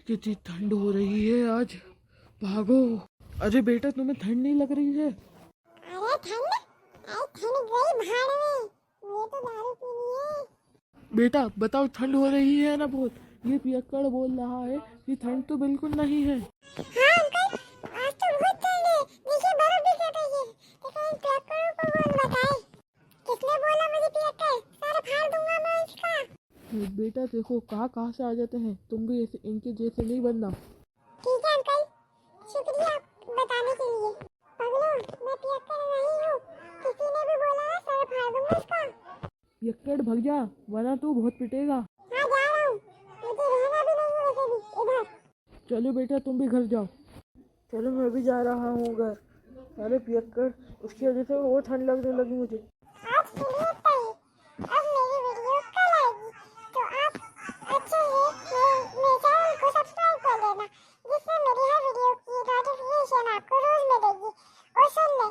कितनी ठंड हो रही है आज। भागो। अरे बेटा, तुम्हें ठंड नहीं लग रही है? अरे ठंड, आई ठंड गई भाड़ में। ये तो दारू पीनी है। बेटा बताओ, ठंड हो रही है ना बहुत? ये पियक्कड़ बोल रहा है कि ठंड तो बिल्कुल नहीं है। हाँ अंकल, आज तो बहुत ठंड है। देखिए बर्फ भी गिर रही है। लेकिन इन पियक्कड़ों को कौन बताए? किसने बोला मुझे पियक्कड़? सर फाड़ दूंगा मैं इसका। बेटा देखो, कहाँ कहाँ से आ जाते हैं। तुम भी ऐसे इनके जैसे नहीं बनना। ठीक है अंकल, शुक्रिया बताने के लिए। पगलू, मैं पियक्कड़ नहीं हूँ। किसी ने भी बोला ना सर फाड़ दूंगा इसका। पियक्कड़ भग जा, वरना तू बहुत पिटेगा। हाँ जा रहा हूँ। मुझे रहना भी नहीं है वैसे भी इधर। चलो बेटा, तुम भी घर जाओ। चलो मैं भी जा रहा हूँ घर। अरे पियक्कड़, उसकी वजह से और ठंड लगने लगी मुझे। आज सुनिए तय, अब मेरी वीडियो कल आएगी, तो आप अच्छे से मेरे चैनल को सब्सक्राइब कर लेना, जिससे मेरी हर वीडियो की नोटिफिकेशन आपको रोज मिलेगी। और सुन ले,